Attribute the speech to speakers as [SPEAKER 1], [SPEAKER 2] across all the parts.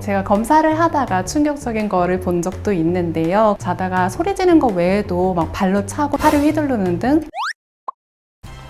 [SPEAKER 1] 제가 검사를 하다가 충격적인 거를 본 적도 있는데요. 자다가 소리 지르는 거 외에도 막 발로 차고 팔을 휘두르는 등.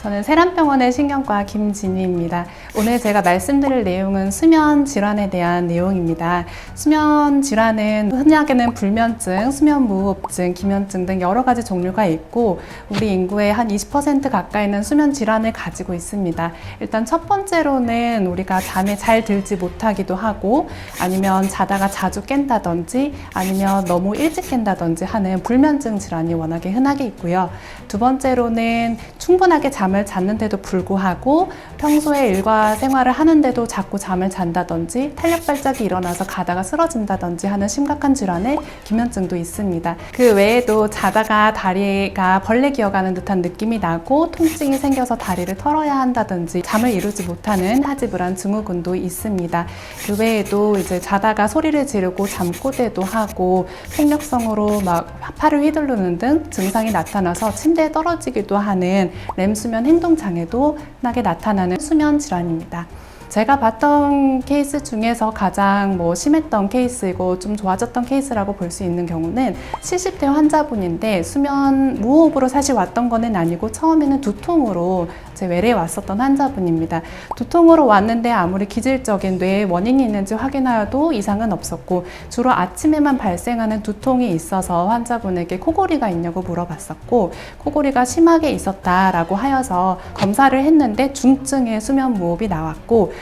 [SPEAKER 1] 저는 세란병원의 신경과 김진희입니다. 오늘 제가 말씀드릴 내용은 수면 질환에 대한 내용입니다. 수면 질환은 흔하게는 불면증, 수면무호흡증, 기면증 등 여러 가지 종류가 있고 우리 인구의 한 20% 가까이는 수면 질환을 가지고 있습니다. 일단 첫 번째로는 우리가 잠에 잘 들지 못하기도 하고 아니면 자다가 자주 깬다든지 아니면 너무 일찍 깬다든지 하는 불면증 질환이 워낙에 흔하게 있고요. 두 번째로는 충분하게 잠을 잤는데도 불구하고 평소에 일과 생활을 하는데도 자꾸 잠을 잔다든지 탄력 발작이 일어나서 가다가 쓰러진다든지 하는 심각한 질환의 기면증도 있습니다. 그 외에도 자다가 다리가 벌레 기어가는 듯한 느낌이 나고 통증이 생겨서 다리를 털어야 한다든지 잠을 이루지 못하는 하지불안 증후군도 있습니다. 그 외에도 이제 자다가 소리를 지르고 잠꼬대도 하고 폭력성으로 막 팔을 휘두르는 등 증상이 나타나서 침대에 떨어지기도 하는 렘수면 행동장애도 흔하게 나타나는 수면 질환입니다. 제가 봤던 케이스 중에서 가장 심했던 케이스이고 좀 좋아졌던 케이스라고 볼 수 있는 경우는 70대 환자분인데 수면 무호흡으로 사실 왔던 거는 아니고 처음에는 두통으로 제 외래에 왔었던 환자분입니다. 두통으로 왔는데 아무리 기질적인 뇌에 원인이 있는지 확인하여도 이상은 없었고 주로 아침에만 발생하는 두통이 있어서 환자분에게 코골이가 있냐고 물어봤었고 코골이가 심하게 있었다라고 하여서 검사를 했는데 중증의 수면 무호흡이 나왔고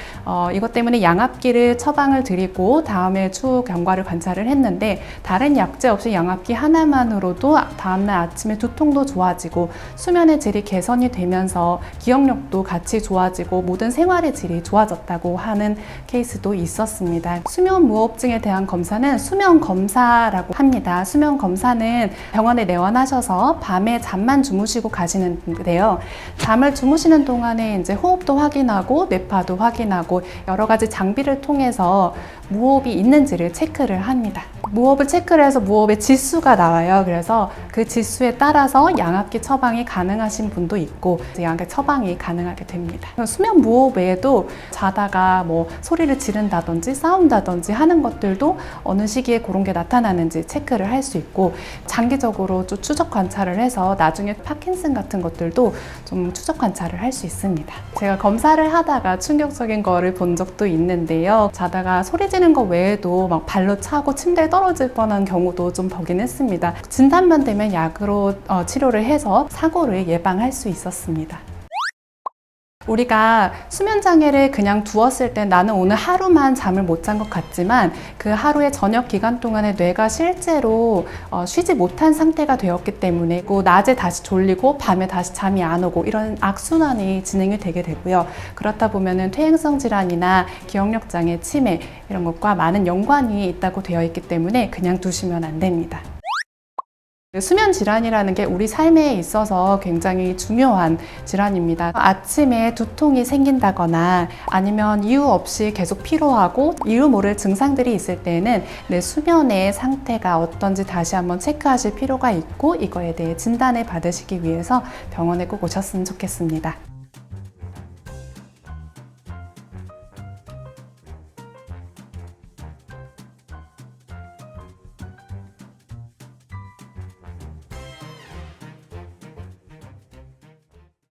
[SPEAKER 1] 이것 때문에 양압기를 처방을 드리고 다음에 추후 경과를 관찰을 했는데 다른 약제 없이 양압기 하나만으로도 다음날 아침에 두통도 좋아지고 수면의 질이 개선이 되면서 기억력도 같이 좋아지고 모든 생활의 질이 좋아졌다고 하는 케이스도 있었습니다. 수면무호흡증에 대한 검사는 수면검사라고 합니다. 수면검사는 병원에 내원하셔서 밤에 잠만 주무시고 가시는데요. 잠을 주무시는 동안에 이제 호흡도 확인하고 뇌파도 확인하고 여러 가지 장비를 통해서 무호흡이 있는지를 체크를 합니다. 무호흡을 체크를 해서 무호흡의 지수가 나와요. 그래서 그 지수에 따라서 양압기 처방이 가능하신 분도 있고 양압기 처방이 가능하게 됩니다. 수면 무호흡 외에도 자다가 소리를 지른다든지 싸운다든지 하는 것들도 어느 시기에 그런 게 나타나는지 체크를 할 수 있고 장기적으로 좀 추적 관찰을 해서 나중에 파킨슨 같은 것들도 좀 추적 관찰을 할 수 있습니다. 제가 검사를 하다가 충격적인 거를 본 적도 있는데요. 자다가 소리 지르는 거 외에도 막 발로 차고 침대에 떨어질 뻔한 경우도 좀 보긴 했습니다. 진단만 되면 약으로 치료를 해서 사고를 예방할 수 있었습니다. 우리가 수면장애를 그냥 두었을 때 나는 오늘 하루만 잠을 못 잔 것 같지만 그 하루의 저녁 기간 동안에 뇌가 실제로 쉬지 못한 상태가 되었기 때문에 낮에 다시 졸리고 밤에 다시 잠이 안 오고 이런 악순환이 진행이 되게 되고요. 그렇다 보면은 퇴행성 질환이나 기억력 장애, 치매 이런 것과 많은 연관이 있다고 되어 있기 때문에 그냥 두시면 안 됩니다. 수면 질환이라는 게 우리 삶에 있어서 굉장히 중요한 질환입니다. 아침에 두통이 생긴다거나 아니면 이유 없이 계속 피로하고 이유 모를 증상들이 있을 때는 내 수면의 상태가 어떤지 다시 한번 체크하실 필요가 있고 이거에 대해 진단을 받으시기 위해서 병원에 꼭 오셨으면 좋겠습니다.